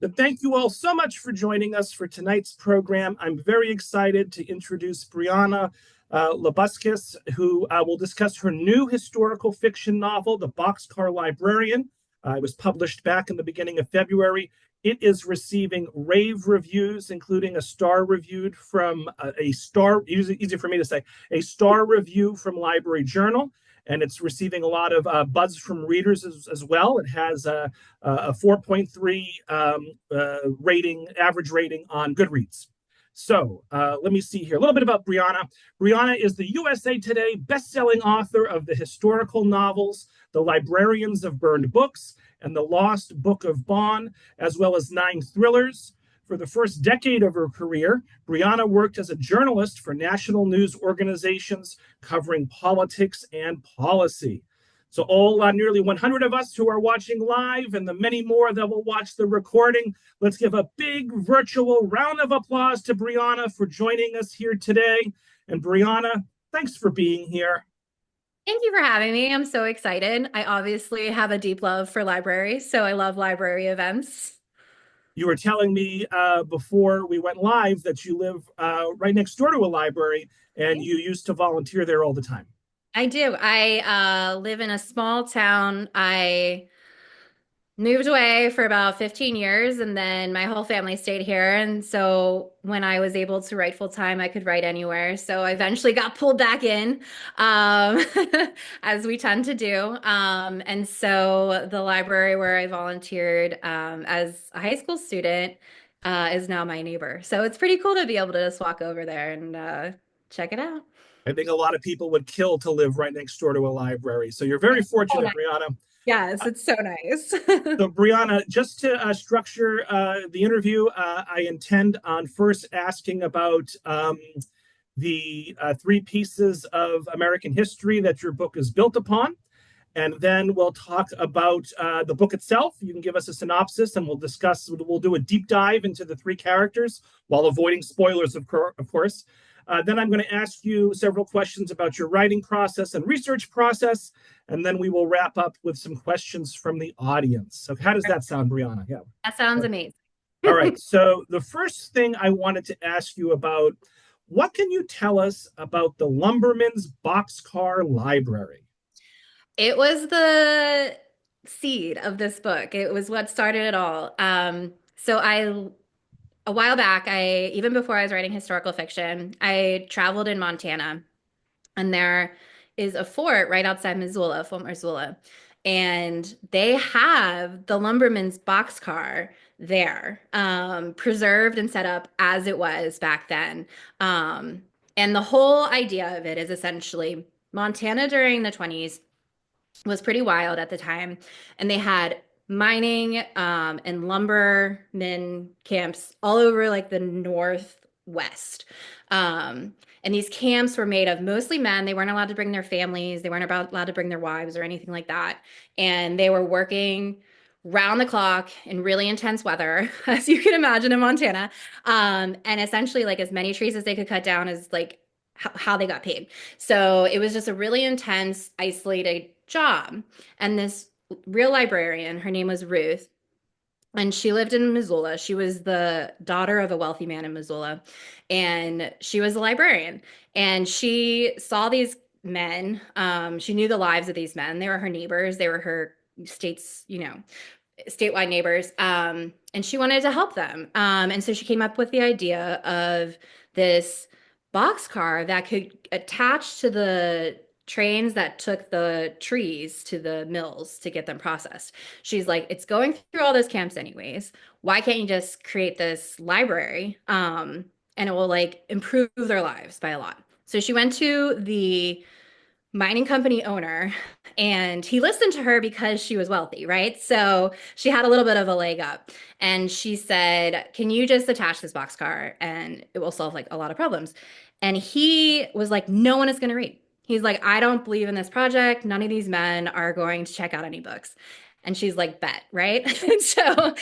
But thank you all so much for joining us for tonight's program. I'm very excited to introduce Brianna Labuskes, who will discuss her new historical fiction novel, The Boxcar Librarian. It was published back in the beginning of February. It is receiving rave reviews, including a star reviewed from a star, easy for me to say, a star review from Library Journal. And it's receiving a lot of buzz from readers as well. It has a 4.3 rating, average rating on Goodreads. So let me see here. A little bit about Brianna. Brianna is the USA Today bestselling author of the historical novels, The Librarians of Burned Books and The Lost Book of Bonn, as well as 9 thrillers. For the first decade of her career, Brianna worked as a journalist for national news organizations covering politics and policy. So all nearly 100 of us who are watching live and the many more that will watch the recording, let's give a big virtual round of applause to Brianna for joining us here today. And Brianna, thanks for being here. Thank you for having me. I'm so excited. I obviously have a deep love for libraries, so I love library events. You were telling me before we went live that you live right next door to a library and you used to volunteer there all the time. I do. I live in a small town. I moved away for about 15 years and then my whole family stayed here. And so when I was able to write full time, I could write anywhere. So I eventually got pulled back in, um, as we tend to do. And so the library where I volunteered as a high school student is now my neighbor. So it's pretty cool to be able to just walk over there and check it out. I think a lot of people would kill to live right next door to a library. So you're very Oh, fortunate, nice. Brianna. Yes, it's so nice. So, Brianna, just to structure the interview, I intend on first asking about the 3 pieces of American history that your book is built upon. And then we'll talk about the book itself. You can give us a synopsis and we'll do a deep dive into the 3 characters while avoiding spoilers, of course. Then I'm going to ask you several questions about your writing process and research process. And then we will wrap up with some questions from the audience. So how does that sound, Brianna? Yeah. That sounds amazing. All right. So the first thing I wanted to ask you about, what can you tell us about the Lumberman's Boxcar Library? It was the seed of this book. It was what started it all. A while back, even before I was writing historical fiction, I traveled in Montana, and there is a fort right outside Missoula, Fort Missoula, and they have the lumberman's boxcar there, preserved and set up as it was back then. And the whole idea of it is essentially Montana during the 20s was pretty wild at the time, and they had mining and lumbermen camps all over like the northwest. And these camps were made of mostly men. They weren't allowed to bring their families. They weren't allowed to bring their wives or anything like that. And they were working round the clock in really intense weather, as you can imagine in Montana. And essentially like as many trees as they could cut down as like how they got paid. So it was just a really intense, isolated job. And this real librarian, her name was Ruth, and she lived in Missoula. She was the daughter of a wealthy man in Missoula, and she was a librarian. And she saw these men. She knew the lives of these men. They were her neighbors. They were her statewide neighbors. And she wanted to help them. And so she came up with the idea of this boxcar that could attach to the trains that took the trees to the mills to get them processed. She's like, it's going through all those camps anyways. Why can't you just create this library? And it will like improve their lives by a lot. So she went to the mining company owner and he listened to her because she was wealthy, right? So she had a little bit of a leg up and she said, can you just attach this boxcar and it will solve like a lot of problems? And he was like, no one is going to read. He's like, I don't believe in this project. None of these men are going to check out any books. And she's like, bet, right? And so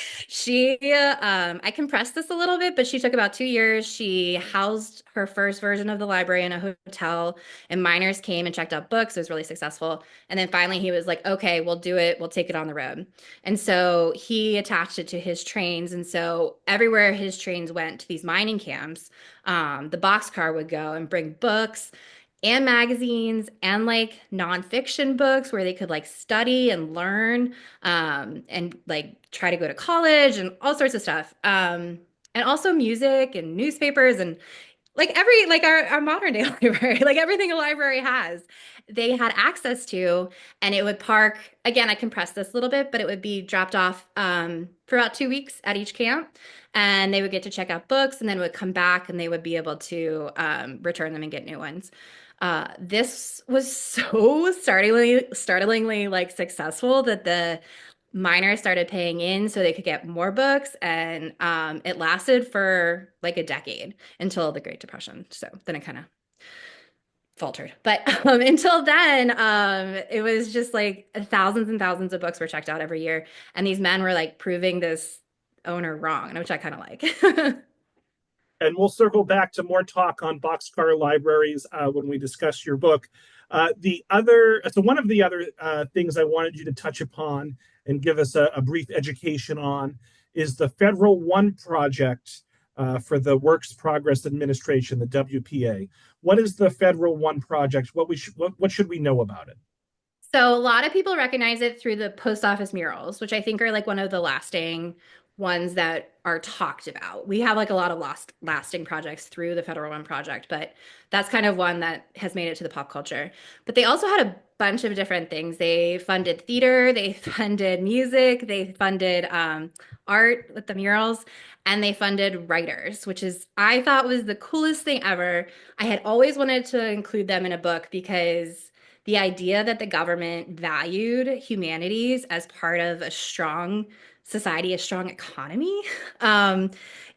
I compressed this a little bit, but she took about 2 years. She housed her first version of the library in a hotel, and minors came and checked out books. It was really successful. And then finally he was like, okay, we'll do it. We'll take it on the road. And so he attached it to his trains. And so everywhere his trains went to these mining camps, the boxcar would go and bring books and magazines and like nonfiction books where they could like study and learn, and like try to go to college and all sorts of stuff. And also music and newspapers and like our modern day library, like everything a library has, they had access to. And it would park, again, I compressed this a little bit, but it would be dropped off for about 2 weeks at each camp. And they would get to check out books and then would come back and they would be able to return them and get new ones. This was so startlingly like successful that the miners started paying in so they could get more books, and it lasted for like a decade until the Great Depression. So then it kind of faltered. But until then, it was just like thousands and thousands of books were checked out every year, and these men were like proving this owner wrong, which I kind of like. And we'll circle back to more talk on boxcar libraries when we discuss your book. One of the other things I wanted you to touch upon and give us a brief education on is the Federal One Project for the Works Progress Administration, the WPA. What is the Federal One Project? What should we know about it? So a lot of people recognize it through the post office murals, which I think are like one of the lasting ones that are talked about. We have like a lot of lasting projects through the Federal One Project, but that's kind of one that has made it to the pop culture. But they also had a bunch of different things. They funded theater, they funded music, they funded art with the murals, and they funded writers, which is I thought was the coolest thing ever. I had always wanted to include them in a book because the idea that the government valued humanities as part of a strong society, a strong economy,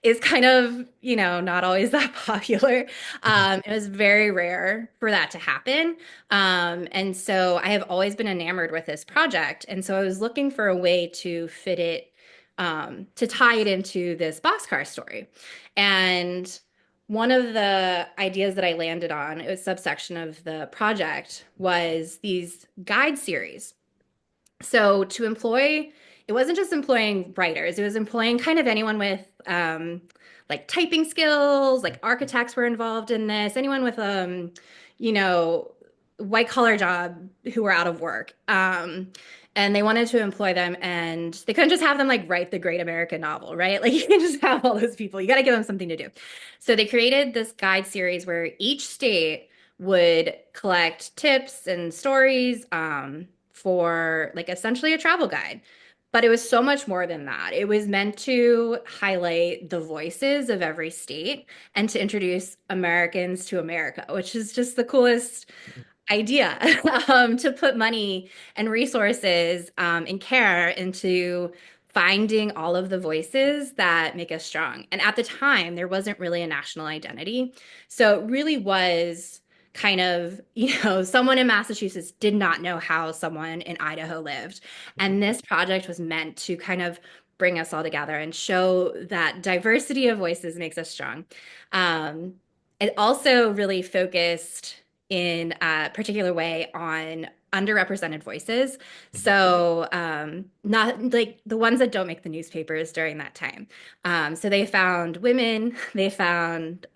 is kind of, not always that popular. It was very rare for that to happen. And so I have always been enamored with this project. And so I was looking for a way to fit it, to tie it into this boxcar story. And one of the ideas that I landed on, it was subsection of the project, was these guide series. So it wasn't just employing writers, it was employing kind of anyone with like typing skills, like architects were involved in this, anyone with you know, white collar job who were out of work. And they wanted to employ them, and they couldn't just have them like write the great American novel, right? Like you can just have all those people. You got to give them something to do. So they created this guide series where each state would collect tips and stories for like essentially a travel guide. But it was so much more than that. It was meant to highlight the voices of every state and to introduce Americans to America, which is just the coolest idea, to put money and resources and care into finding all of the voices that make us strong. And at the time, there wasn't really a national identity. So it really was kind of, someone in Massachusetts did not know how someone in Idaho lived. And this project was meant to kind of bring us all together and show that diversity of voices makes us strong. It also really focused in a particular way on underrepresented voices. So not like the ones that don't make the newspapers during that time. So they found women, they found,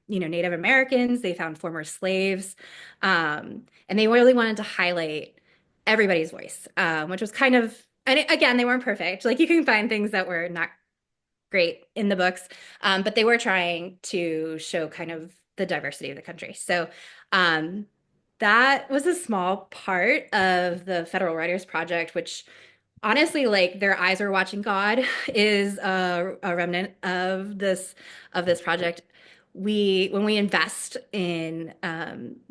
Native Americans, they found former slaves. And they really wanted to highlight everybody's voice, which was kind of, and again, they weren't perfect. Like you can find things that were not great in the books, but they were trying to show kind of the diversity of the country. So that was a small part of the Federal Writers Project, which honestly, like their eyes are watching God, is a remnant of this project. When we invest in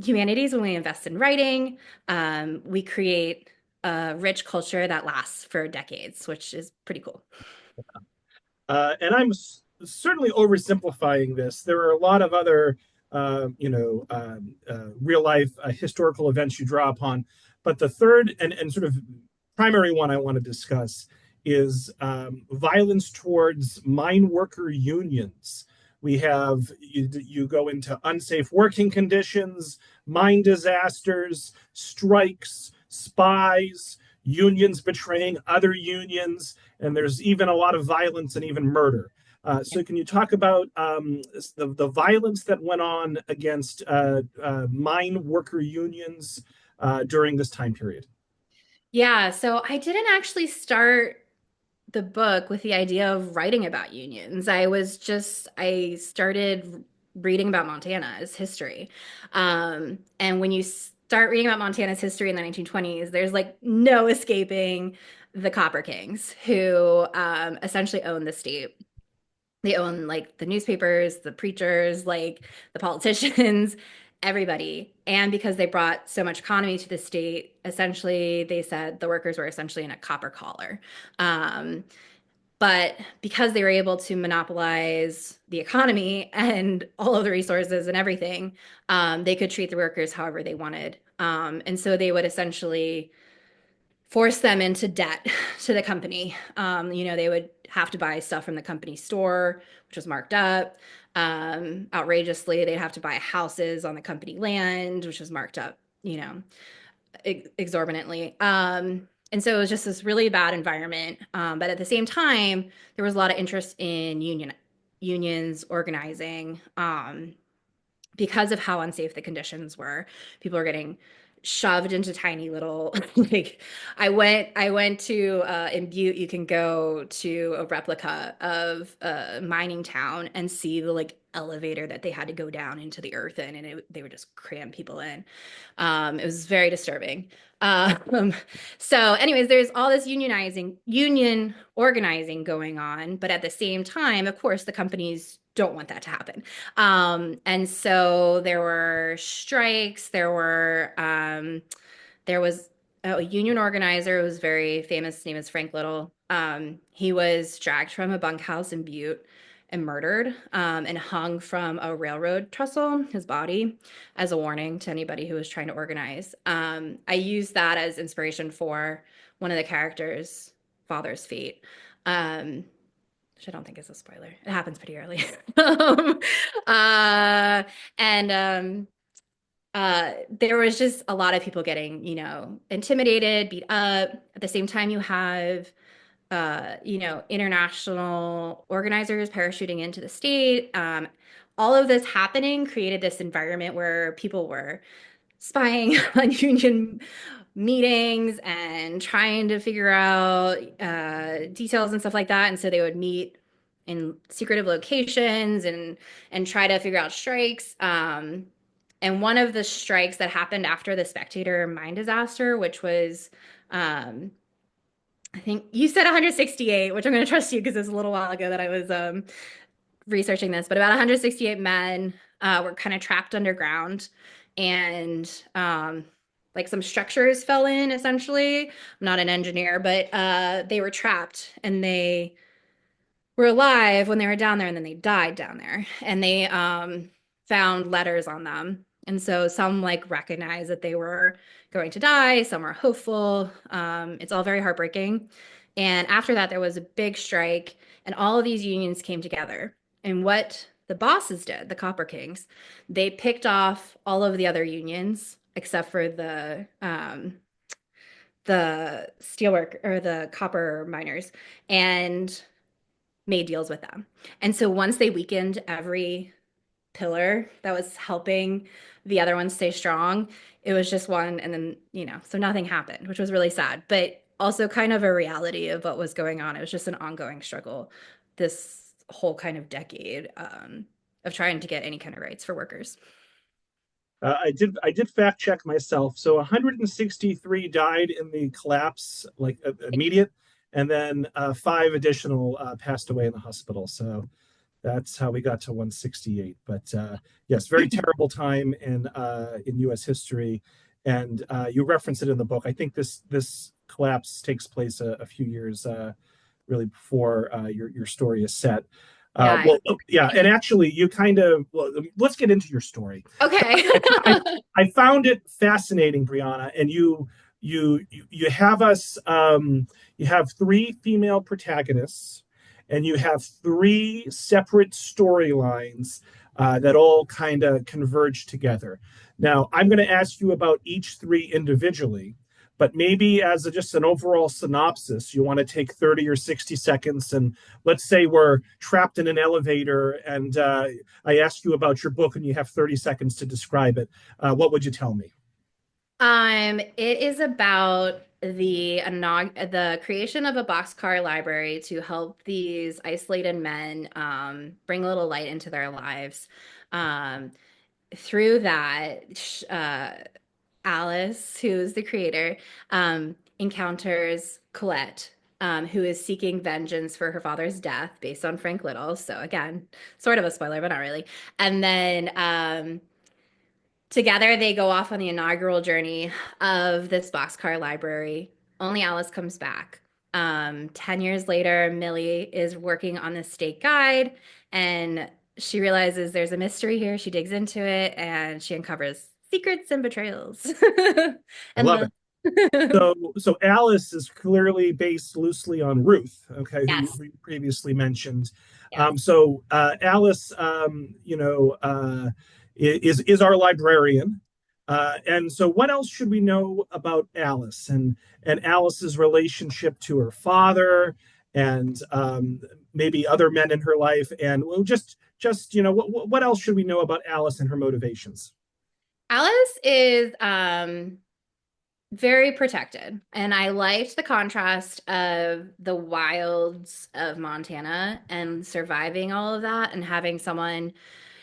humanities, when we invest in writing, we create a rich culture that lasts for decades, which is pretty cool. And I'm certainly oversimplifying this. There are a lot of other, real life historical events you draw upon, but the third and sort of primary one I want to discuss is violence towards mine worker unions. We have you go into unsafe working conditions, mine disasters, strikes, spies, unions betraying other unions, and there's even a lot of violence and even murder. So can you talk about the violence that went on against mine worker unions during this time period? Yeah, so I didn't actually start the book with the idea of writing about unions. I started reading about Montana's history. And when you start reading about Montana's history in the 1920s, there's like no escaping the Copper Kings who essentially own the state. They own like the newspapers, the preachers, like the politicians, everybody. And because they brought so much economy to the state, essentially they said the workers were essentially in a copper collar. Um, but because they were able to monopolize the economy and all of the resources and everything, they could treat the workers however they wanted. And so they would essentially force them into debt to the company. They would have to buy stuff from the company store, which was marked up. Outrageously, they'd have to buy houses on the company land, which was marked up, exorbitantly. And so it was just this really bad environment. But at the same time, there was a lot of interest in unions organizing. Because of how unsafe the conditions were. People were getting shoved into tiny little like I went to in Butte, you can go to a replica of a mining town and see the like elevator that they had to go down into the earth in, and they would just cram people in. It was very disturbing. um, so anyways, there's all this union organizing going on, but at the same time, of course, the companies don't want that to happen. And so there were strikes. There was a union organizer who was very famous. His name is Frank Little. He was dragged from a bunkhouse in Butte and murdered, and hung from a railroad trestle, his body, as a warning to anybody who was trying to organize. I used that as inspiration for one of the characters' father's fate. Which I don't think is a spoiler. It happens pretty early. um, uh, and There was just a lot of people getting, intimidated, beat up. At the same time, you have, international organizers parachuting into the state. All of this happening created this environment where people were spying on union meetings and trying to figure out details and stuff like that. And so they would meet in secretive locations and try to figure out strikes. And one of the strikes that happened after the Spectator mine disaster, which was, I think you said 168, which I'm going to trust you because it was a little while ago that I was researching this, but about 168 men were kind of trapped underground, and like some structures fell in, essentially. I'm not an engineer, but they were trapped, and they were alive when they were down there, and then they died down there, and they found letters on them. And so some like recognized that they were going to die, some were hopeful. It's all very heartbreaking. And after that, there was a big strike, and all of these unions came together. And what the bosses did, the Copper Kings, they picked off all of the other unions except for the steelwork or the copper miners, and made deals with them. And so once they weakened every pillar that was helping the other ones stay strong, it was just one, and then, so nothing happened, which was really sad, but also kind of a reality of what was going on. It was just an ongoing struggle this whole kind of decade of trying to get any kind of rights for workers. I did fact check myself. So 163 died in the collapse, like immediate, and then five additional passed away in the hospital. So that's how we got to 168. But yes, very terrible time in U.S. history, and you reference it in the book. I think this collapse takes place a few years really before your story is set. Yeah. Yeah, and actually, you kind of let's get into your story. Okay. I found it fascinating, Brianna, and you you have us you have three female protagonists, and you have three separate storylines that all kind of converge together. Now, I'm going to ask you about each three individually, but maybe as just an overall synopsis, you want to take 30 or 60 seconds. And let's say we're trapped in an elevator, and I ask you about your book, and you have 30 seconds to describe it. What would you tell me? It is about the creation of a boxcar library to help these isolated men bring a little light into their lives. Um, Through that, Alice, who's the creator, encounters Colette, who is seeking vengeance for her father's death based on Frank Little. So again, sort of a spoiler, but not really. And then together, they go off on the inaugural journey of this boxcar library. Only Alice comes back. 10 years later, Millie is working on the state guide, and she realizes there's a mystery here. She digs into it and she uncovers secrets and betrayals. I And love it. the So Alice is clearly based loosely on Ruth, okay, who yes, we previously mentioned. yes. Alice, is our librarian. And so, what else should we know about Alice and Alice's relationship to her father, and maybe other men in her life? And well, just what else should we know about Alice and her motivations? Alice is very protected. And I liked the contrast of the wilds of Montana and surviving all of that and having someone,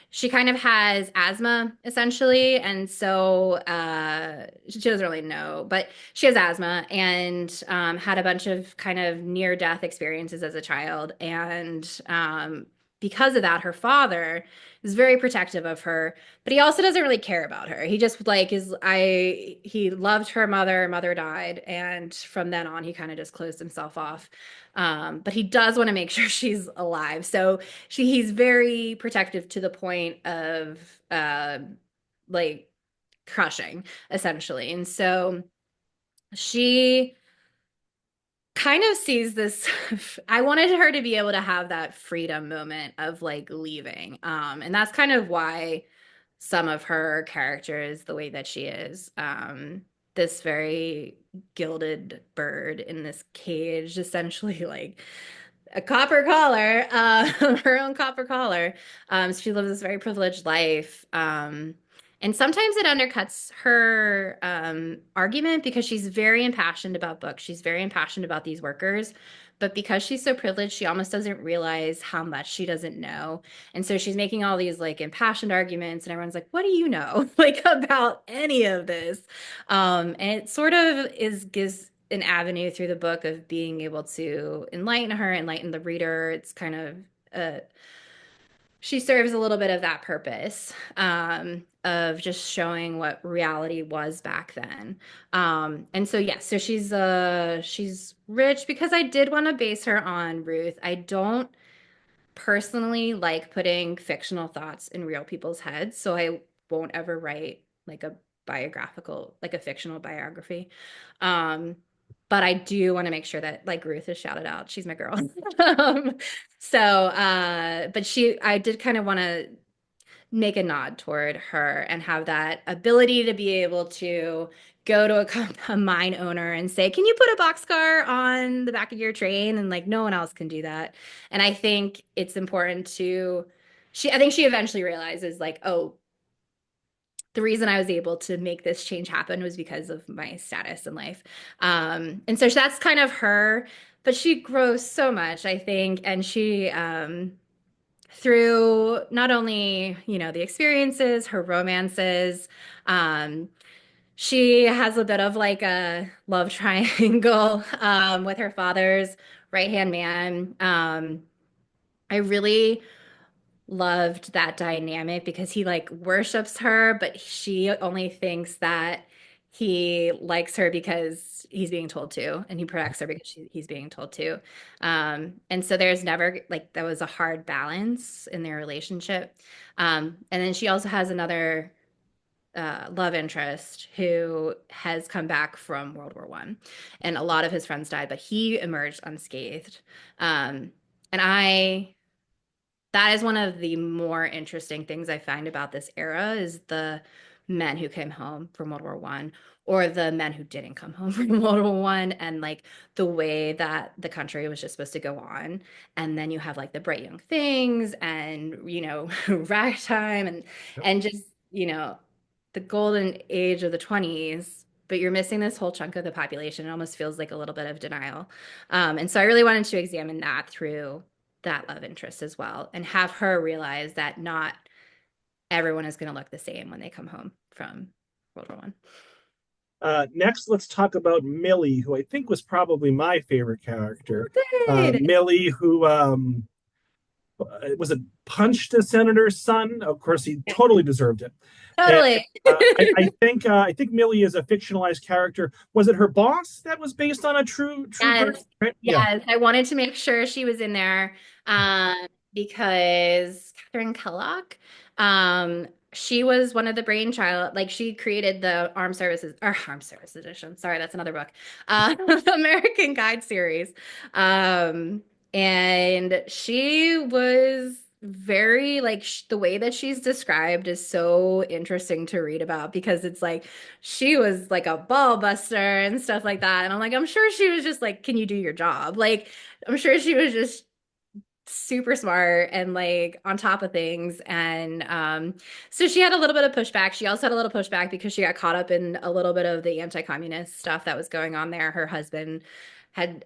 she kind of has asthma essentially. And so she doesn't really know, but she has asthma and had a bunch of kind of near death experiences as a child. And because of that, her father is very protective of her, but he also doesn't really care about her. He just like he loved her mother. Mother died, and from then on, he kind of just closed himself off. But he does want to make sure she's alive. So he's very protective to the point of like crushing, essentially. And so she kind of sees this. I wanted her to be able to have that freedom moment of like leaving. And that's kind of why some of her character is the way that she is. This very gilded bird in this cage, essentially like a copper collar, her own copper collar. So she lives this very privileged life. And sometimes it undercuts her argument because she's very impassioned about books. She's very impassioned about these workers. But because she's so privileged, she almost doesn't realize how much she doesn't know. And so she's making all these like impassioned arguments, and everyone's like, what do you know like about any of this? And it sort of gives an avenue through the book of being able to enlighten her, enlighten the reader. It's kind of she serves a little bit of that purpose of just showing what reality was back then. And so yeah, so she's rich because I did want to base her on Ruth. I don't personally like putting fictional thoughts in real people's heads, so I won't ever write like a biographical, like a fictional biography. Um, but I do want to make sure that like Ruth is shouted out. She's my girl. But I did kind of want to make a nod toward her and have that ability to be able to go to a mine owner and say, "Can you put a boxcar on the back of your train?" And like no one else can do that. And I think it's important to I think she eventually realizes like, oh, the reason I was able to make this change happen was because of my status in life. And so that's kind of her, but she grows so much, I think, and she through not only, the experiences, her romances, um, she has a bit of like a love triangle with her father's right-hand man. I really loved that dynamic because he like worships her, but she only thinks that he likes her because he's being told to, and he protects her because he's being told to. And so there's never like that was a hard balance in their relationship. And then she also has another love interest who has come back from World War One, and a lot of his friends died, but he emerged unscathed. Um, and I that is one of the more interesting things I find about this era is the men who came home from World War One or the men who didn't come home from World War One and like the way that the country was just supposed to go on. And then you have like the bright young things and ragtime Yep. and just, the golden age of the 20s. But you're missing this whole chunk of the population. It almost feels like a little bit of denial. And so I really wanted to examine that through that love interest as well and have her realize that not everyone is going to look the same when they come home from World War One. Next, let's talk about Millie, who I think was probably my favorite character. Good. Millie, who was it punched the senator's son? Of course, he totally deserved it. And Totally. I think Millie is a fictionalized character. Was it her boss that was based on a true person? Yes. Right? Yeah. Yes. I wanted to make sure she was in there um, because Catherine Kellogg, she was one of the brainchild, like she created the Armed Services Edition. Sorry, that's another book. American Guide series. Um, and she was very like the way that she's described is so interesting to read about because it's like she was like a ball buster and stuff like that. And I'm like, I'm sure she was just like, can you do your job? Like, I'm sure she was just super smart and like on top of things. And so she had a little bit of pushback. She also had a little pushback because she got caught up in a little bit of the anti-communist stuff that was going on there. Her husband had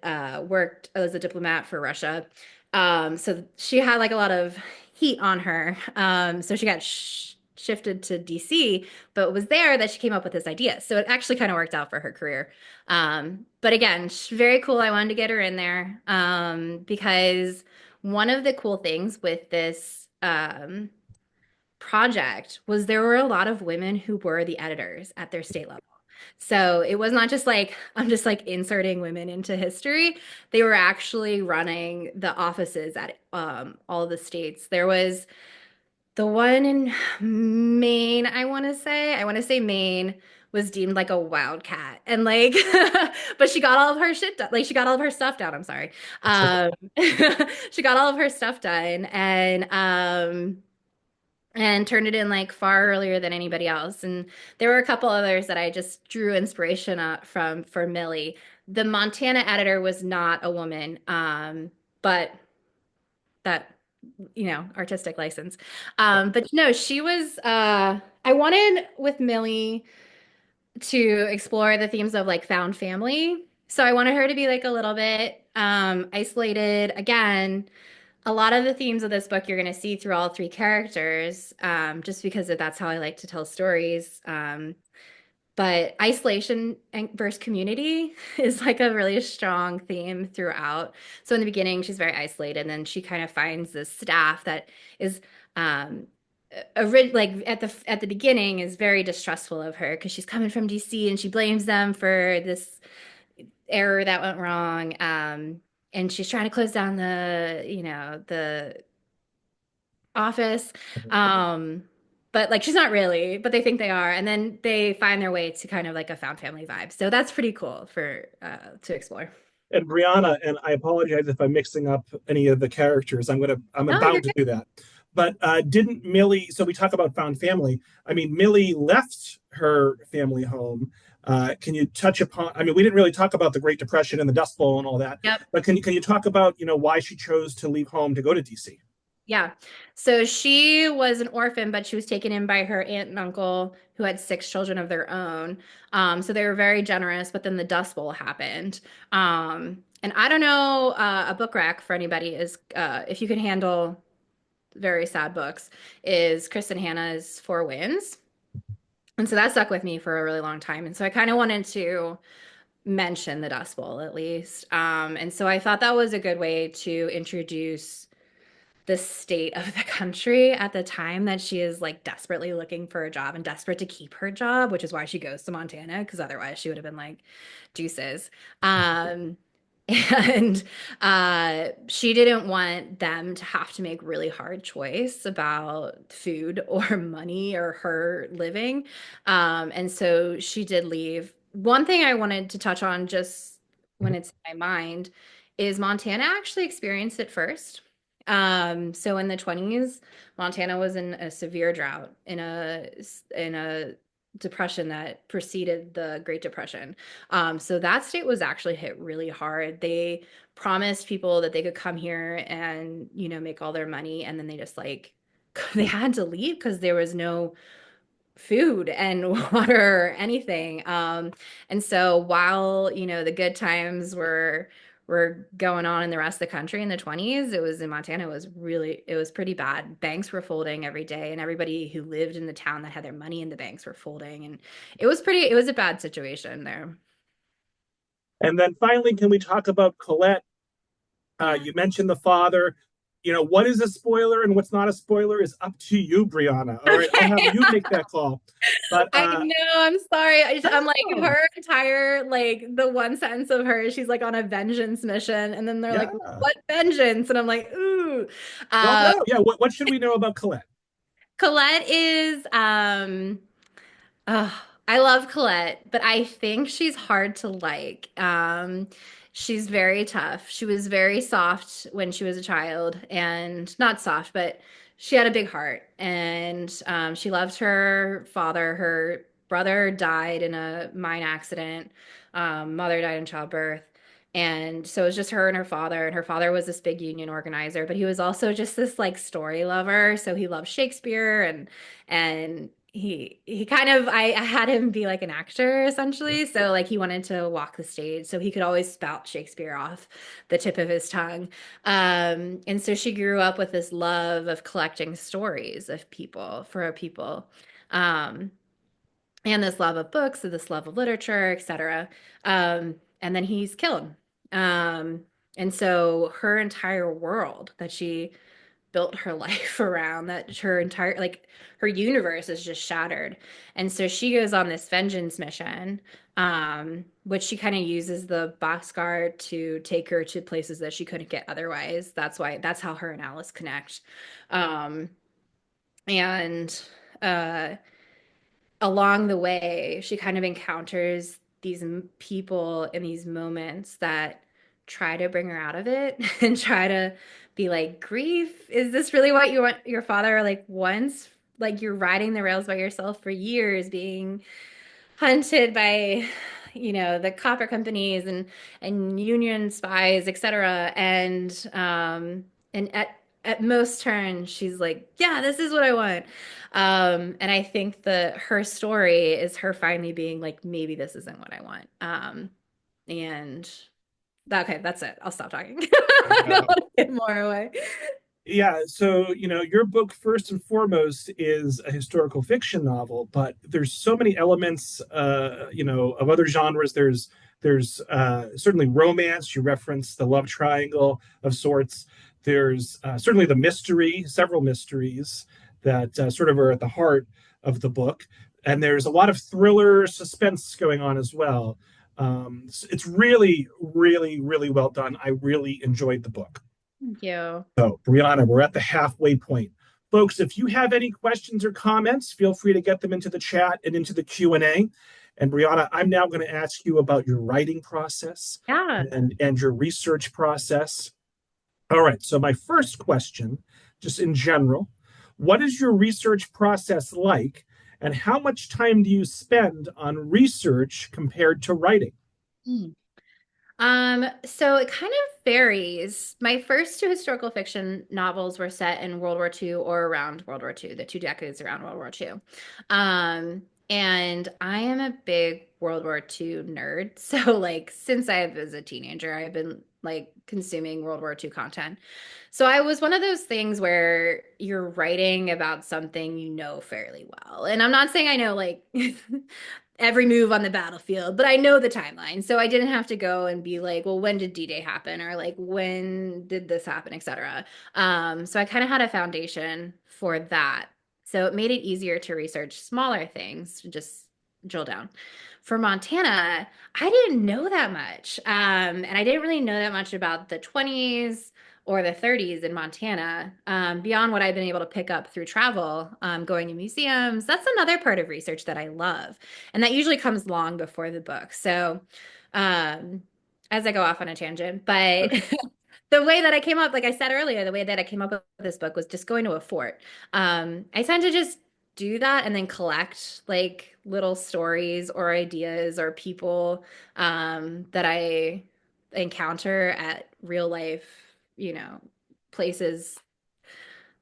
worked as a diplomat for Russia. So she had like a lot of heat on her. So she got shifted to DC, but it was there that she came up with this idea. So it actually kind of worked out for her career. But again, very cool. I wanted to get her in there because one of the cool things with this project was there were a lot of women who were the editors at their state level. So it was not just like I'm just like inserting women into history. They were actually running the offices at all the states. There was the one in Maine, I want to say. I want to say Maine was deemed like a wildcat. And like, but she got all of her shit done. Like, she got all of her stuff done. I'm sorry. Um, she got all of her stuff done and turned it in like far earlier than anybody else. And there were a couple others that I just drew inspiration from for Millie. The Montana editor was not a woman, but that artistic license. But no, she was I wanted with Millie to explore the themes of like found family. So I wanted her to be like a little bit isolated. Again, a lot of the themes of this book you're going to see through all three characters, just because that's how I like to tell stories. But isolation versus community is like a really strong theme throughout. So in the beginning, she's very isolated, and then she kind of finds this staff that is like at the beginning is very distrustful of her because she's coming from DC and she blames them for this error that went wrong. And she's trying to close down the office. Um, but like she's not really, but they think they are. And then they find their way to kind of like a found family vibe. So that's pretty cool for to explore. And Brianna, and I apologize if I'm mixing up any of the characters. I'm Oh, you're about to do that. But didn't Millie? So we talk about found family. I mean, Millie left her family home. Can you touch upon? I mean, we didn't really talk about the Great Depression and the Dust Bowl and all that. Yep. But can you talk about why she chose to leave home to go to DC? Yeah. So she was an orphan, but she was taken in by her aunt and uncle who had six children of their own. So they were very generous, but then the Dust Bowl happened. And I don't know, a book rack for anybody is if you can handle very sad books, is Kristen Hanna's Four Winds. And so that stuck with me for a really long time. And so I kind of wanted to mention the Dust Bowl at least. And so I thought that was a good way to introduce the state of the country at the time that she is like desperately looking for a job and desperate to keep her job, which is why she goes to Montana, because otherwise she would have been like deuces. Um, And she didn't want them to have to make really hard choice about food or money or her living. And so she did leave. One thing I wanted to touch on just when Mhm. it's in my mind is Montana actually experienced it first. So in the 20s, Montana was in a severe drought in a depression that preceded the Great Depression. So that state was actually hit really hard. They promised people that they could come here and, make all their money, and then they just like they had to leave because there was no food and water or anything. And so while, the good times were going on in the rest of the country in the 20s, it was in Montana, it was pretty bad. Banks were folding every day, and everybody who lived in the town that had their money in the banks were folding. And it was a bad situation there. And then finally, can we talk about Colette? Yeah. You mentioned the father. What is a spoiler and what's not a spoiler is up to you, Brianna. All right, I'll have Okay. you make that call. But I know, I'm sorry. I'm like oh, her entire like the one sentence of her, she's like on a vengeance mission, and then they're like, yeah. "What vengeance?" And I'm like, "Ooh." Well, Uh, no, yeah. What should we know about Colette? Colette is Oh, I love Colette, but I think she's hard to like. She's very tough. She was very soft when she was a child, and not soft, but she had a big heart, and she loved her father. Her brother died in a mine accident. Mother died in childbirth. And so it was just her and her father was this big union organizer, but he was also just this like story lover. So he loved Shakespeare and he kind of I had him be like an actor essentially, so like he wanted to walk the stage so he could always spout Shakespeare off the tip of his tongue. And so she grew up with this love of collecting stories of people for people, um and this love of books and this love of literature, etc. And then he's killed. And so her entire world that she built her life around, that her entire like her universe is just shattered. And so she goes on this vengeance mission, which she kind of uses the boxcar to take her to places that she couldn't get otherwise. That's how her and Alice connect. um and uh along the way, she kind of encounters these people in these moments that try to bring her out of it and try to be like, grief, is this really what you want your father like once? Like you're riding the rails by yourself for years, being hunted by, the copper companies and union spies, etc. And at most turns, she's like, yeah, this is what I want. And I think her story is her finally being like, maybe this isn't what I want. And okay, that's it. I'll stop talking. I don't Wow. want to get more away. Yeah, so your book first and foremost is a historical fiction novel, but there's so many elements, of other genres. There's certainly romance. You reference the love triangle of sorts. There's certainly the mystery, several mysteries that sort of are at the heart of the book, and there's a lot of thriller suspense going on as well. It's really, really, really well done. I really enjoyed the book. Thank you. So, Brianna, we're at the halfway point. Folks, if you have any questions or comments, feel free to get them into the chat and into the Q&A. And Brianna, I'm now going to ask you about your writing process Yeah. and your research process. All right, so my first question, just in general, what is your research process like, and how much time do you spend on research compared to writing? So it kind of varies. My first two historical fiction novels were set in World War II or around World War II, the 2 decades around World War II. And I am a big World War II nerd. So like since I was a teenager, I've been like consuming World War II content. So I was one of those things where you're writing about something you know fairly well. And I'm not saying I know like every move on the battlefield, but I know the timeline. So I didn't have to go and be like, well, when did D-Day happen? Or like, when did this happen, etc. So I kind of had a foundation for that. So it made it easier to research smaller things, to just drill down. for Montana, I didn't know that much. And I didn't really know that much about the 20s or the 30s in Montana, beyond what I've been able to pick up through travel, going to museums. That's another part of research that I love. And that usually comes long before the book. So, um, as I go off on a tangent, but the way that I came up, like I said earlier, the way that I came up with this book was just going to a fort. I tend to just do that and then collect like little stories or ideas or people, that I encounter at real life, you know, places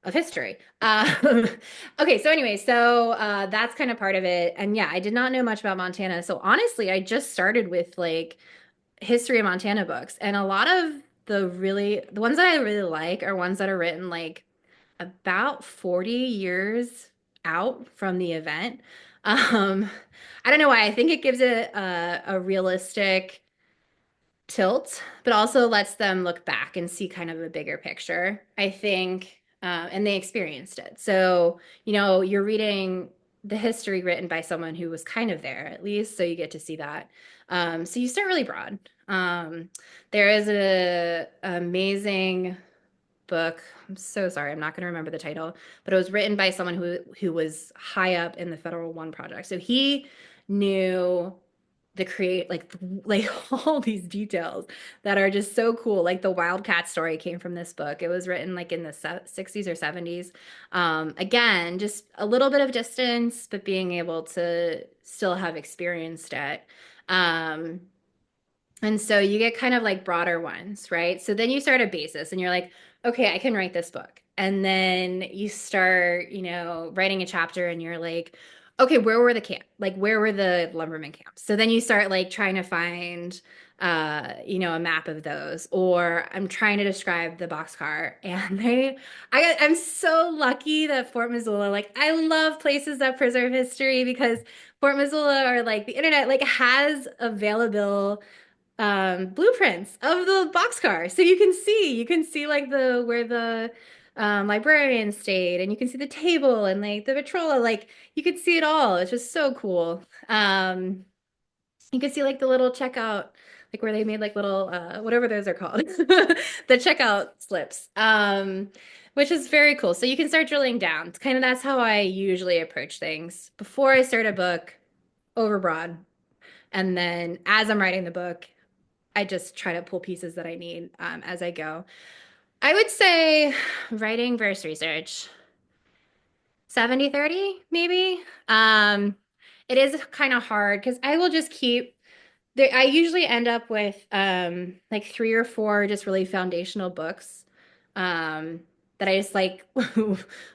of history. Okay, so anyway, that's kind of part of it. And yeah, I did not know much about Montana. So honestly, I just started with like history of Montana books. And a lot of the ones that I really like are ones that are written like about 40 years out from the event. Um, I don't know why. I think it gives it a realistic tilt, but also lets them look back and see kind of a bigger picture, I think. And they experienced it. So, you're reading the history written by someone who was kind of there, at least. So you get to see that. So you start really broad. There is a amazing book. I'm so sorry, I'm not going to remember the title, but it was written by someone who was high up in the Federal One Project. So he knew the create like all these details that are just so cool. Like the Wildcat story came from this book. It was written like in the 60s or 70s. Again, just a little bit of distance, but being able to still have experienced it. Um, and so you get kind of like broader ones, right? So then you start a basis and you're like, okay, I can write this book. And then you start, writing a chapter and you're like, okay, where were the camp? Like where were the lumberman camps? So then you start like trying to find a map of those. Or I'm trying to describe the boxcar and I'm so lucky that Fort Missoula, like I love places that preserve history because Fort Missoula or like the internet like has available blueprints of the boxcar. So you can see like the where the librarian stayed, and you can see the table and like the patroller, like you can see it all. It's just so cool. You can see like the little checkout, like where they made like little whatever those are called, the checkout slips. Which is very cool. So you can start drilling down. It's kind of that's how I usually approach things before I start a book, overbroad. And then as I'm writing the book, I just try to pull pieces that I need, as I go. I would say writing versus research, 70-30, maybe. It is kind of hard because I will just keep there. I usually end up with like 3 or 4 just really foundational books, that I just like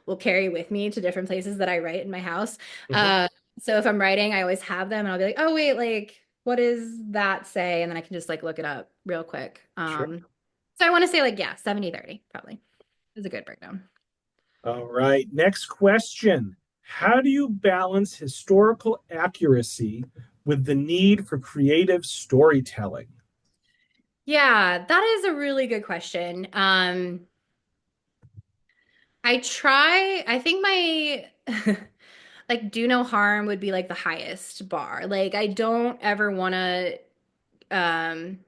will carry with me to different places that I write in my house. Mhm. So if I'm writing, I always have them and I'll be like, oh wait, like what does that say? And then I can just like look it up real quick. Sure. So I want to say like, yeah, 70-30 probably is a good breakdown. All right. Next question. How do you balance historical accuracy with the need for creative storytelling? Yeah, that is a really good question. I think my like do no harm would be like the highest bar. Like I don't ever want to um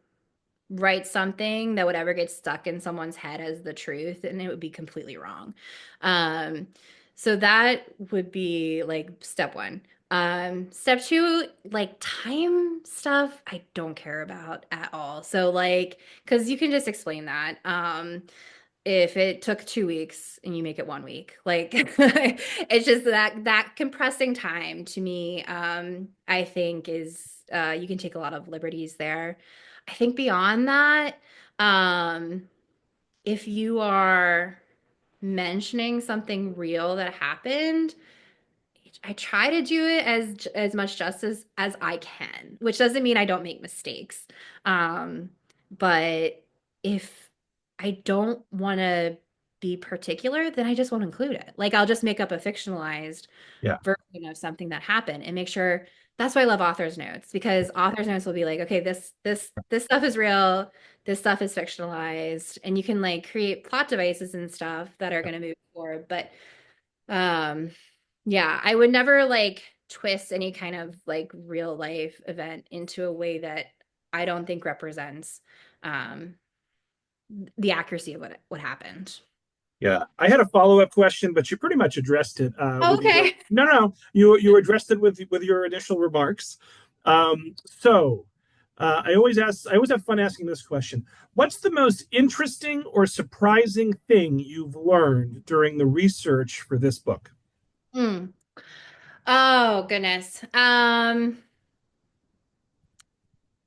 write something that would ever get stuck in someone's head as the truth and it would be completely wrong. Um so that would be like step one. Step two, like time stuff, I don't care about at all. So like, because you can just explain that. If it took 2 weeks and you make it 1 week, like it's just that compressing time to me, I think is you can take a lot of liberties there. I think beyond that, um, if you are mentioning something real that happened, I try to do it as much justice as I can, which doesn't mean I don't make mistakes. Um, but if I don't want to be particular, then I just won't include it. Like I'll just make up a fictionalized Yeah. version of something that happened and make sure that's why I love author's notes because author's notes will be like, okay, this stuff is real, this stuff is fictionalized, and you can like create plot devices and stuff that are going to move forward. But um yeah, I would never like twists any kind of like real life event into a way that I don't think represents um, the accuracy of what happened. Yeah, I had a follow-up question, but you pretty much addressed it with your Okay. no, you addressed it with your initial remarks. So I always have fun asking this question. What's the most interesting or surprising thing you've learned during the research for this book? Hmm. Oh goodness.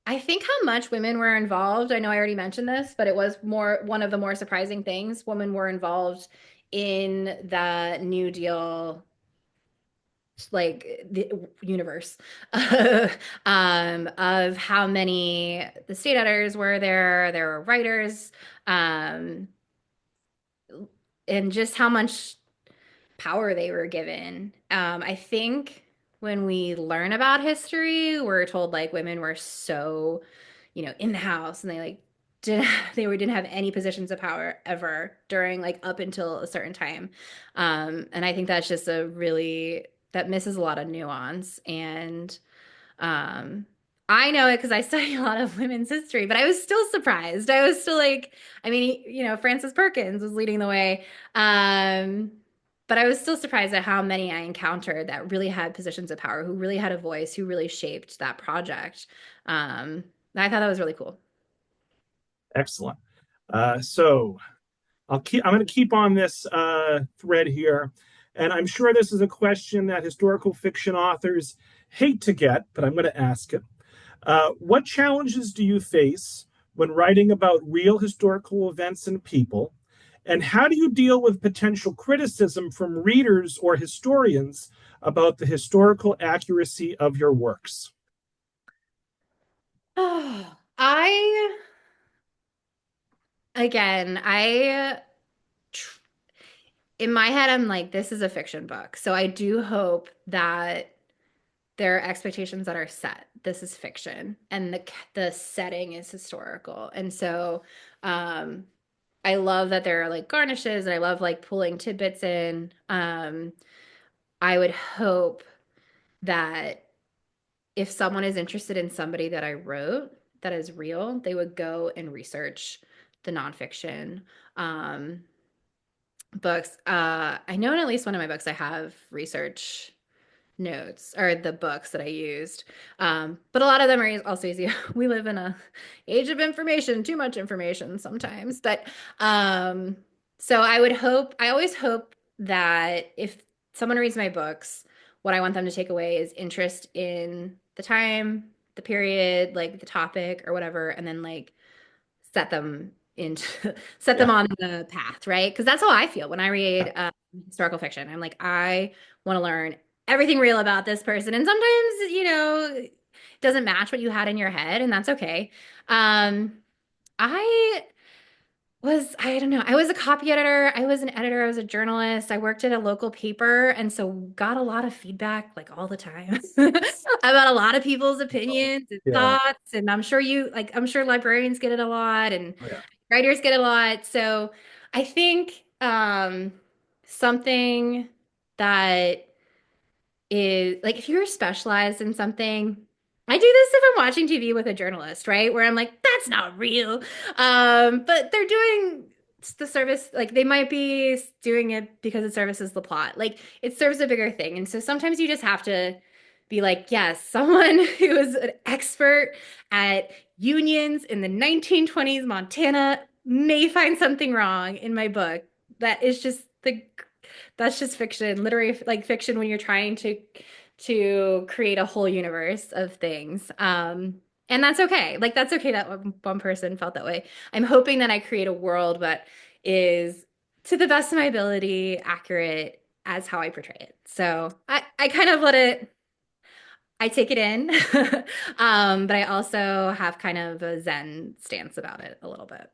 I think how much women were involved. I know I already mentioned this, but it was more one of the more surprising things. Women were involved in the New Deal, like the universe, of how many the state editors were there. There were writers, um, and just how much power they were given. I think when we learn about history, we're told like women were so, in the house and they like didn't didn't have any positions of power ever during like up until a certain time. And I think that's just that misses a lot of nuance. And um, I know it because I study a lot of women's history, but I was still surprised. I was still like, I mean, Frances Perkins was leading the way. Um, but I was still surprised at how many I encountered that really had positions of power, who really had a voice, who really shaped that project. I thought that was really cool. Excellent. So I'm going to keep on this thread here, and I'm sure this is a question that historical fiction authors hate to get, but I'm going to ask it. What challenges do you face when writing about real historical events and people? And how do you deal with potential criticism from readers or historians about the historical accuracy of your works? Oh, I again, I tr- in my head, I'm like, this is a fiction book. So I do hope that there are expectations that are set. This is fiction, and the setting is historical. And so, um, I love that there are like garnishes, and I love like pulling tidbits in. I would hope that if someone is interested in somebody that I wrote that is real, they would go and research the nonfiction. Um, books. I know in at least one of my books I have research notes or the books that I used. But a lot of them are also easy. We live in a age of information, too much information sometimes. But um, so I always hope that if someone reads my books, what I want them to take away is interest in the time, the period, like the topic or whatever, and then like set them into set them Yeah. on the path, right? Because that's how I feel when I read historical fiction. I'm like, I want to learn everything real about this person, and sometimes it doesn't match what you had in your head, and that's okay. Um, I I don't know, I was a copy editor, I was an editor, I was a journalist, I worked at a local paper, and so got a lot of feedback like all the time about a lot of people's opinions and Yeah. thoughts. And I'm sure librarians get it a lot, and Oh, yeah. writers get a lot. So I think something that is like if you're specialized in something, I do this if I'm watching TV with a journalist, right? Where I'm like, that's not real. But they're doing the service, like they might be doing it because it services the plot. Like it serves a bigger thing. And so sometimes you just have to be like, yes, someone who is an expert at unions in the 1920s Montana may find something wrong in my book. That is just that's just fiction, literary like fiction when you're trying to create a whole universe of things. And that's okay. Like that's okay that one person felt that way. I'm hoping that I create a world that is to the best of my ability accurate as how I portray it. So I kind of I take it in. But I also have kind of a Zen stance about it a little bit,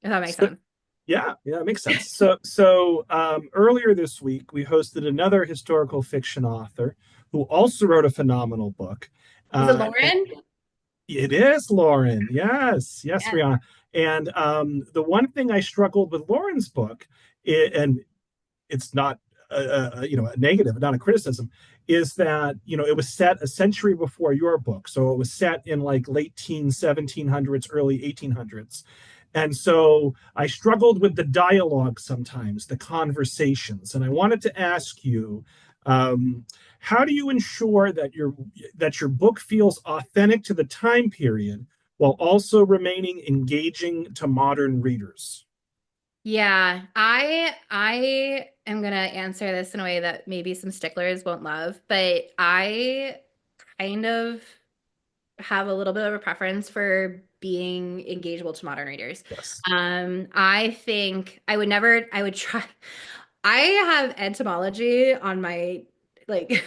if that makes So, sense. yeah, it makes sense. So earlier this week, we hosted another historical fiction author who also wrote a phenomenal book. Is it And Lauren? it is Lauren. Yes, yes, Yeah. Brianna. And the one thing I struggled with Lauren's book, and it's not a negative, not a criticism, is that, it was set a century before your book. So it was set in like late teen 1700s, early 1800s. And so I struggled with the dialogue sometimes, the conversations. And I wanted to ask you, how do you ensure that your book feels authentic to the time period while also remaining engaging to modern readers? Yeah, I am gonna answer this in a way that maybe some sticklers won't love, but I kind of have a little bit of a preference for being engageable to modern readers. Yes. I think I would try. I have etymology on my, like,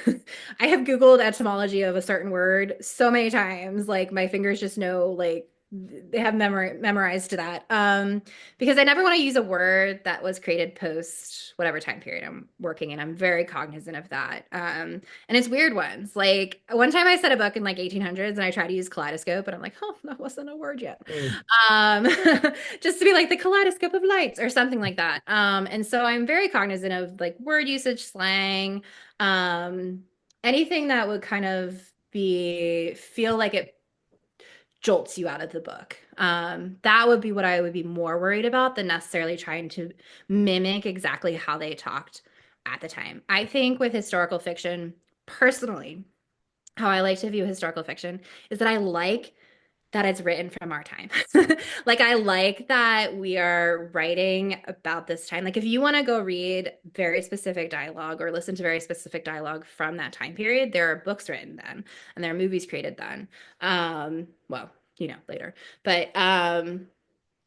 I have Googled etymology of a certain word so many times, like my fingers just know, like, they have memorized to that. Because I never want to use a word that was created post whatever time period I'm working in. I'm very cognizant of that. And it's weird ones. Like one time I said a book in like 1800s and I tried to use kaleidoscope, and I'm like, oh, that wasn't a word yet. Mm. Um, just to be like the kaleidoscope of lights or something like that. And so I'm very cognizant of like word usage, slang, um, anything that would kind of feel like it jolts you out of the book. That would be what I would be more worried about than necessarily trying to mimic exactly how they talked at the time. I think with historical fiction, personally, how I like to view historical fiction is that I like that it's written from our time. Like I like that we are writing about this time. Like if you want to go read very specific dialogue or listen to very specific dialogue from that time period, there are books written then and there are movies created then. Well, later. But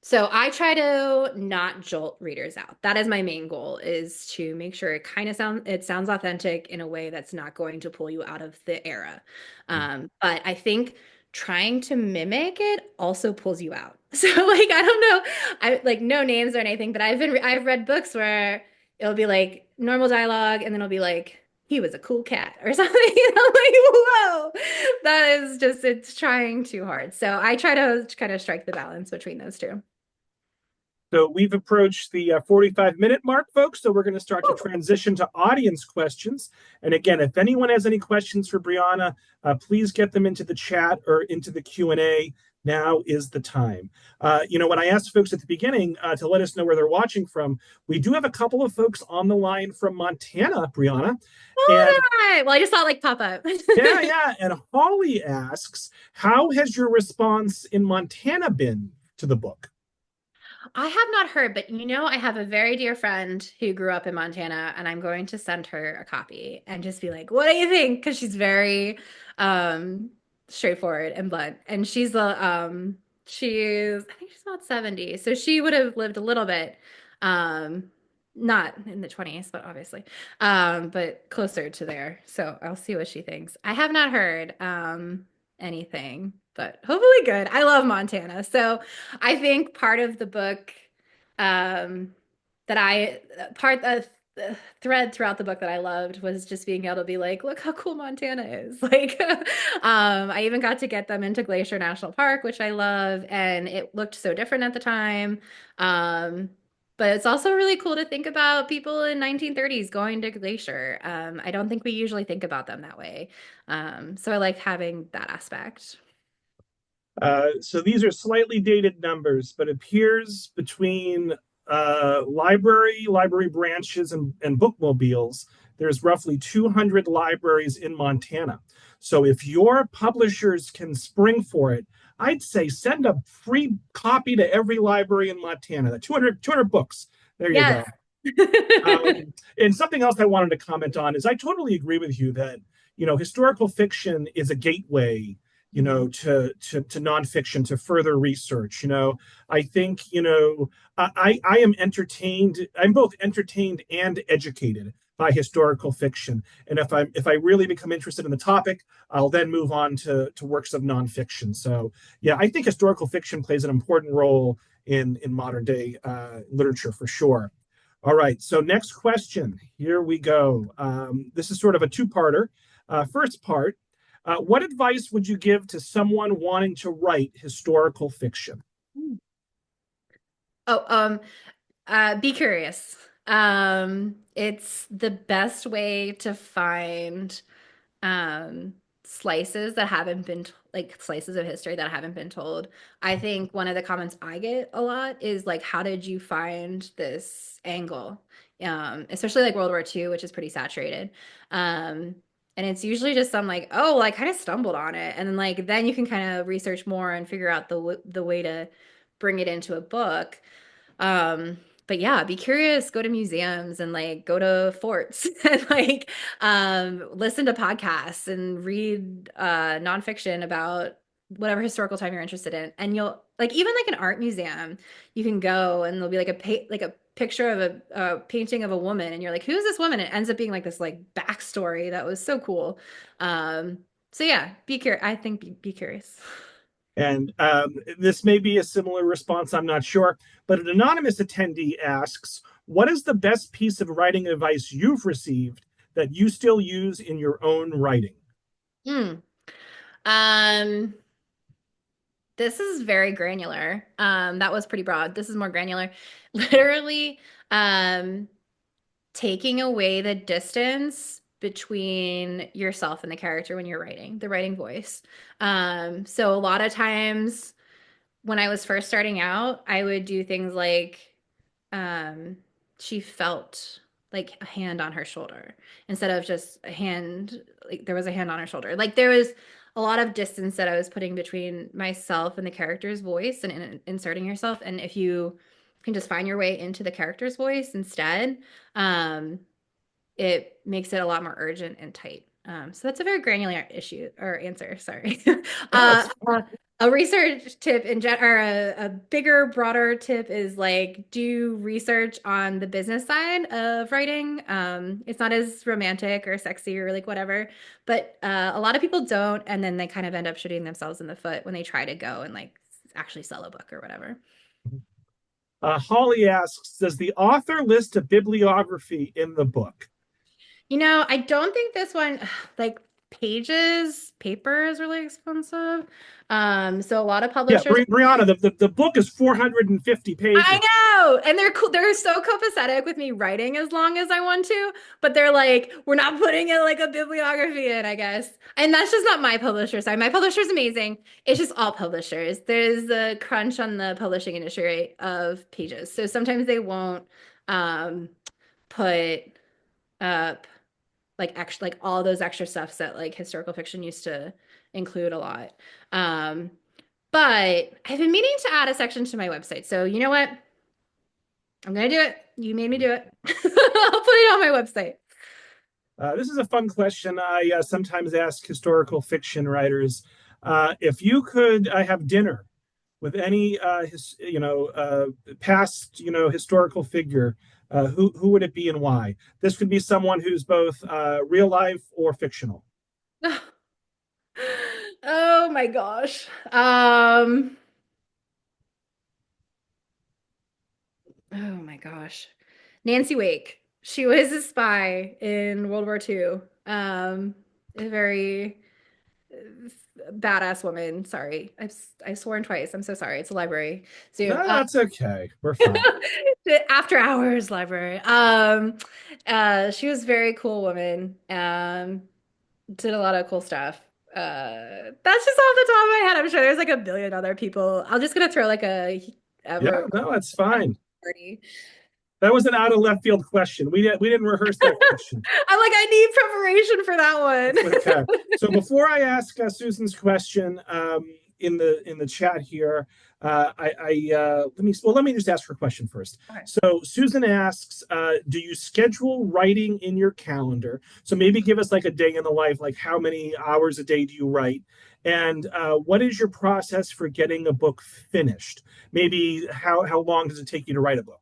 so I try to not jolt readers out. That is my main goal, is to make sure it sounds authentic in a way that's not going to pull you out of the era. But I think trying to mimic it also pulls you out. So like I don't know, I like no names or anything, but I've read books where it'll be like normal dialogue and then it'll be like he was a cool cat or something. I'm like, whoa, that is just, it's trying too hard. So I try to kind of strike the balance between those two. So we've approached the 45-minute mark, folks. So we're going to start to transition to audience questions. And again, if anyone has any questions for Brianna, please get them into the chat or into the Q&A. Now is the time. When I asked folks at the beginning to let us know where they're watching from, we do have a couple of folks on the line from Montana, Brianna. And Oh, well, I just saw it like pop up. yeah, yeah. And Holly asks, how has your response in Montana been to the book? I have not heard, but I have a very dear friend who grew up in Montana, and I'm going to send her a copy and just be like, "What do you think?" Because she's very um straightforward and blunt, and I think she's about 70, so she would have lived a little bit, um, not in the 20s, but obviously, but closer to there. So I'll see what she thinks. I have not heard anything, but hopefully good. I love Montana, so. I think part of the book um, that I part of the thread throughout the book that I loved was just being able to be like, look how cool Montana is. Like, I even got to get them into Glacier National Park, which I love, and it looked so different at the time. Um, but it's also really cool to think about people in 1930s going to Glacier. I don't think we usually think about them that way. So I like having that aspect. So these are slightly dated numbers, but appears between library branches, and bookmobiles, there's roughly 200 libraries in Montana. So if your publishers can spring for it, I'd say send a free copy to every library in Montana. The 200 books. There you go. Yes. And something else I wanted to comment on is I totally agree with you that historical fiction is a gateway to nonfiction, to further research. I think I am entertained. I'm both entertained and educated by historical fiction, and if I really become interested in the topic, I'll then move on to works of nonfiction. So yeah, I think historical fiction plays an important role in modern day literature for sure. All right, so next question. Here we go. This is sort of a two-parter. First part, what advice would you give to someone wanting to write historical fiction? Oh, be curious. It's the best way to find um, slices that haven't been like slices of history that haven't been told. I think one of the comments I get a lot is like, how did you find this angle? Especially like World War II, which is pretty saturated. Um, and it's usually just some like, oh, well, I kind of stumbled on it. And then like then you can kind of research more and figure out the way to bring it into a book. Um, but yeah, be curious, go to museums and like go to forts and like listen to podcasts and read nonfiction about whatever historical time you're interested in. And you'll like even like an art museum, you can go and there'll be like a picture of a painting of a woman and you're like, who's this woman? And it ends up being like this like backstory that was so cool. So yeah, be curious. I think be curious. And this may be a similar response, I'm not sure, but an anonymous attendee asks, what is the best piece of writing advice you've received that you still use in your own writing? Hmm. Um, This is very granular. That was pretty broad. This is more granular. Literally, um, taking away the distance between yourself and the character when you're writing, the writing voice. So a lot of times when I was first starting out, I would do things like um, she felt like a hand on her shoulder instead of just a hand, like there was a hand on her shoulder. Like there was a lot of distance that I was putting between myself and the character's voice and inserting yourself. And if you can just find your way into the character's voice instead, um, it makes it a lot more urgent and tight. So that's a very granular issue or answer. Sorry. No, uh, it's a research tip in gen or a bigger, broader tip is like do research on the business side of writing. It's not as romantic or sexy or like whatever, but a lot of people don't, and then they kind of end up shooting themselves in the foot when they try to go and like actually sell a book or whatever. Holly asks, does the author list a bibliography in the book? I don't think this one, like paper is really expensive. So a lot of Yeah, publishers Brianna, the book is 450 I pages. know. And they're cool. They're so copacetic with me writing as long as I want to, but they're like, we're not putting it like a bibliography in, I guess. And that's just not my publisher side. My publisher's amazing. It's just all publishers. There's a crunch on the publishing industry of pages. So sometimes they won't um put up like extra like all those extra stuffs that like historical fiction used to include a lot. Um, but I've been meaning to add a section to my website. So you know what? I'm gonna do it. You made me do it. I'll put it on my website. This is a fun question. I sometimes ask historical fiction writers if you could have dinner with any past historical figure. Who would it be and why? This could be someone who's both real life or fictional. Oh my gosh. Oh my gosh. Nancy Wake. She was a spy in World War II. A very badass woman. Sorry. I've sworn twice. I'm so sorry. It's a library soon. No, that's okay. We're fine. After hours library. She was a very cool woman. Did a lot of cool stuff. That's just off the top of my head. I'm sure there's like a billion other people. I'm just gonna throw like a Yeah, ever no, that's fine. party. That was an out of left field question. We didn't rehearse that question. I'm like, I need preparation for that Okay. one. So before I ask Susan's question in the chat here, let me just ask her question first. Okay. So Susan asks, do you schedule writing in your calendar? So maybe give us like a day in the life, like how many hours a day do you write? And what is your process for getting a book finished? Maybe how long does it take you to write a book?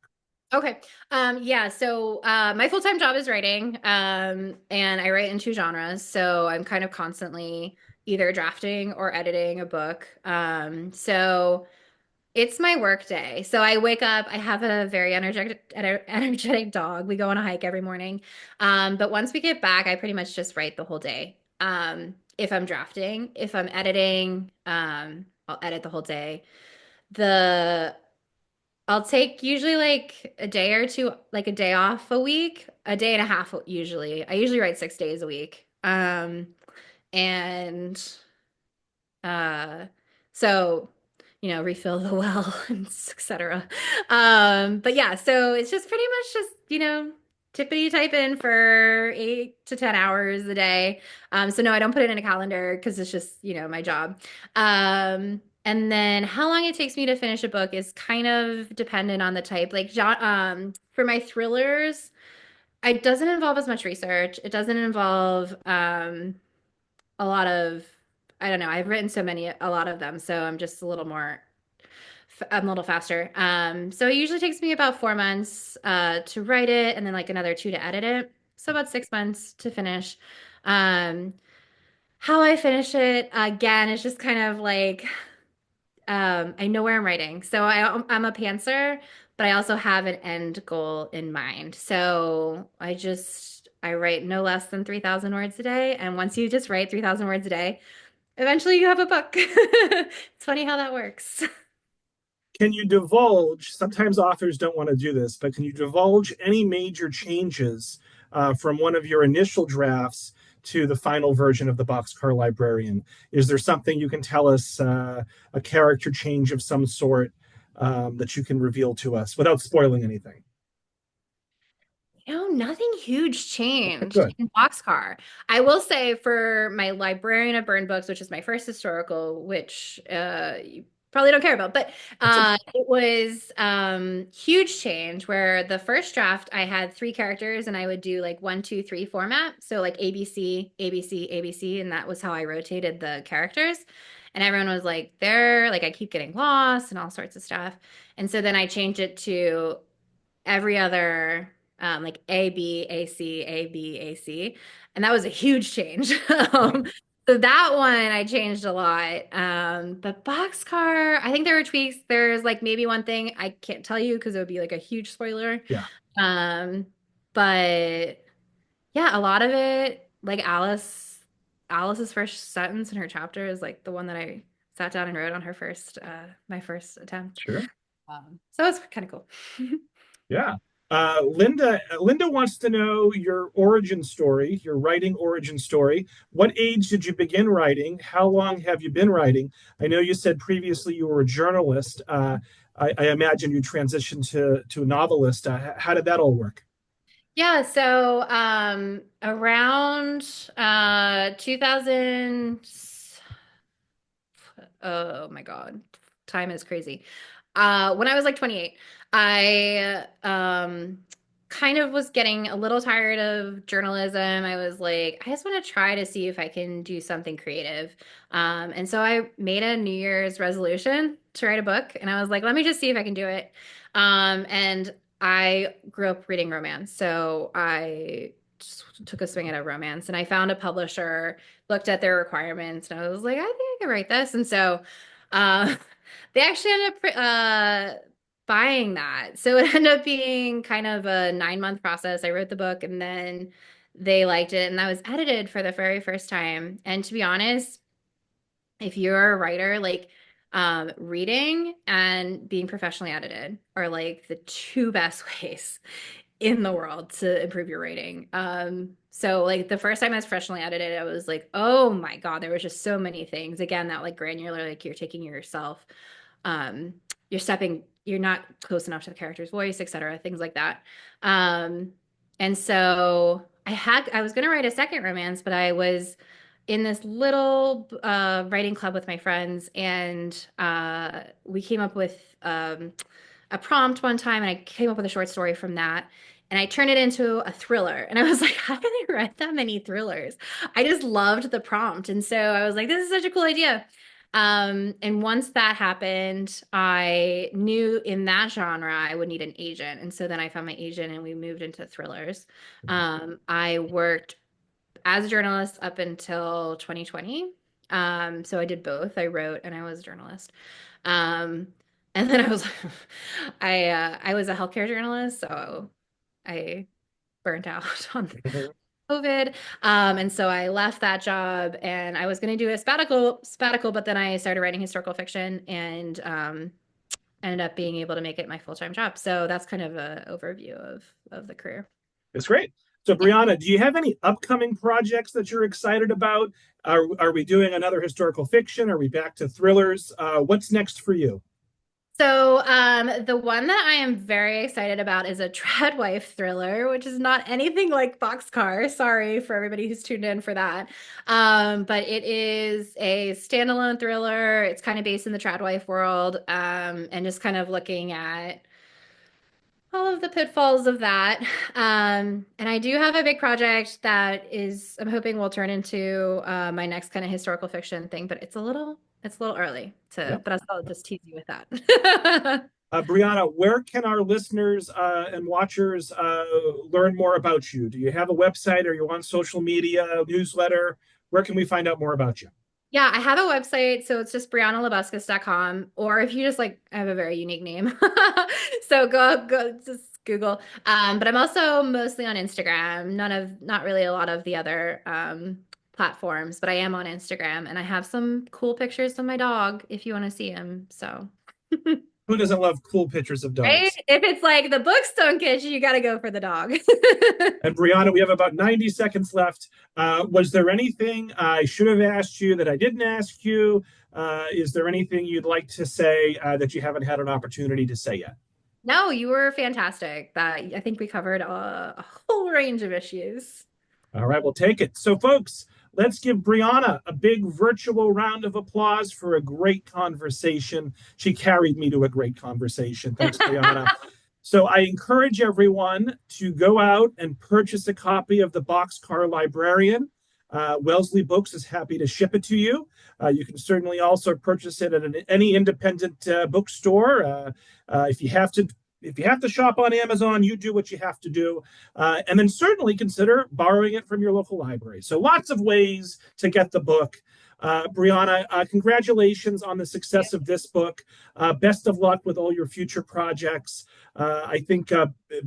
Okay. Yeah, so my full-time job is writing, and I write in two genres. So I'm kind of constantly either drafting or editing a book. So it's my work day. So I wake up, I have a very energetic dog. We go on a hike every morning. But once we get back, I pretty much just write the whole day. If I'm drafting, if I'm editing, I'll edit the whole day. The I'll take usually like a day or two, like a day off a week, a day and a half usually. I usually write 6 days a week. And uh, so, refill the well and etc. But yeah, so it's just pretty much just, tippity type in for 8 to 10 hours a day. So no, I don't put it in a calendar because it's just, my job. And then how long it takes me to finish a book is kind of dependent on the type. Like, for my thrillers, it doesn't involve as much research. It doesn't involve a lot of, I don't know, I've written a lot of them, so I'm a little faster. So it usually takes me about 4 months to write it and then like another 2 to edit it. So about 6 months to finish. Um, how I finish it again is just kind of like I know where I'm writing. So I'm a pantser, but I also have an end goal in mind. So I write no less than 3,000 words a day. And once you just write 3,000 words a day, eventually you have a book. It's funny how that works. Can you divulge? Sometimes authors don't want to do this, but can you divulge any major changes from one of your initial drafts to the final version of the Boxcar Librarian? Is there something you can tell us, a character change of some sort that you can reveal to us without spoiling anything? Nothing huge changed Good. in Boxcar. I will say for my Librarian of Burned Books, which is my first historical, which you probably don't care about, but it was huge change where the first draft I had 3 characters and I would do like 1, 2, 3 format. So like ABC, ABC, ABC, and that was how I rotated the characters. And everyone was like, they're like, I keep getting lost and all sorts of stuff. And so then I changed it to every other like A B A C A B A C, and that was a huge change. Yeah. So that one I changed a lot. But Boxcar, I think there were tweaks. There's like maybe one thing I can't tell you because it would be like a huge spoiler. Yeah. Um, but yeah, a lot of it, like Alice's first sentence in her chapter is like the one that I sat down and wrote on my first attempt. Sure. So it's kind of cool. Yeah. Linda wants to know your origin story, your writing origin story. What age did you begin writing? How long have you been writing? I know you said previously you were a journalist. I imagine you transitioned to a novelist. How did that all work? Yeah, so around 2000, oh my God, time is crazy. When I was like 28, I kind of was getting a little tired of journalism. I was like, I just want to try to see if I can do something creative. And so I made a New Year's resolution to write a book, and I was like, let me just see if I can do it. And I grew up reading romance, so I just took a swing at a romance, and I found a publisher, looked at their requirements, and I was like, I think I can write this. And so uh, they actually ended up buying that. So it ended up being kind of a 9 month process. I wrote the book and then they liked it, and that was edited for the very first time. And to be honest, if you're a writer, like reading and being professionally edited are like the two best ways in the world to improve your writing. So like the first time I was professionally edited, I was like, oh my God, there was just so many things. Again, that like granular, like you're taking yourself, um, you're not close enough to the character's voice, etc., things like that. Um, and so I was gonna write a second romance, but I was in this little writing club with my friends, and we came up with a prompt one time, and I came up with a short story from that. And I turned it into a thriller. And I was like, how did I write that many thrillers? I just loved the prompt. And so I was like, this is such a cool idea. And once that happened, I knew in that genre I would need an agent. And so then I found my agent and we moved into thrillers. I worked as a journalist up until 2020. So I did both. I wrote and I was a journalist. Um, and then I was I was a healthcare journalist, so I burnt out on COVID. And so I left that job and I was going to do a sabbatical, but then I started writing historical fiction and ended up being able to make it my full-time job. So that's kind of an overview of the career. It's great. So, Brianna, do you have any upcoming projects that you're excited about? Are we doing another historical fiction? Are we back to thrillers? What's next for you? So, the one that I am very excited about is a Treadwife thriller, which is not anything like Boxcar. Sorry for everybody who's tuned in for that. But it is a standalone thriller. It's kind of based in the Treadwife world, and just kind of looking at all of the pitfalls of that. And I do have a big project that is, I'm hoping will turn into my next kind of historical fiction thing, but it's a little early to, Yep. but I'll just tease you with that. Brianna, where can our listeners and watchers learn more about you? Do you have a website? Are you on social media, newsletter? Where can we find out more about you? Yeah, I have a website, so it's just briannalabuskes.com, or if you just like, I have a very unique name. So go just Google. But I'm also mostly on Instagram, not really a lot of the other platforms, but I am on Instagram and I have some cool pictures of my dog if you want to see him. So Who doesn't love cool pictures of right? dogs? If it's like the books don't get you, you got to go for the dog. And Brianna, we have about 90 seconds left. Was there anything I should have asked you that I didn't ask you? Is there anything you'd like to say that you haven't had an opportunity to say yet? No, you were fantastic. That I think we covered a whole range of issues. All right, we'll take it. So, folks, let's give Brianna a big virtual round of applause for a great conversation. She carried me to a great conversation. Thanks, Brianna. So I encourage everyone to go out and purchase a copy of the Boxcar Librarian. Wellesley Books is happy to ship it to you. You can certainly also purchase it at any independent bookstore. If you have to shop on Amazon, you do what you have to do. And then certainly consider borrowing it from your local library. So lots of ways to get the book. Brianna, congratulations on the success of this book. Best of luck with all your future projects. I think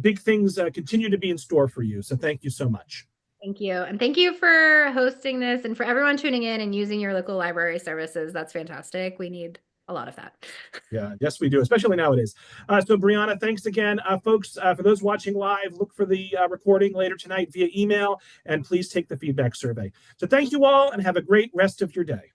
big things continue to be in store for you. So thank you so much. Thank you. And thank you for hosting this and for everyone tuning in and using your local library services. That's fantastic. We need a lot of that. Yeah, yes, we do, especially nowadays. So, Brianna, thanks again. Folks, for those watching live, look for the recording later tonight via email, and please take the feedback survey. So thank you all, and have a great rest of your day.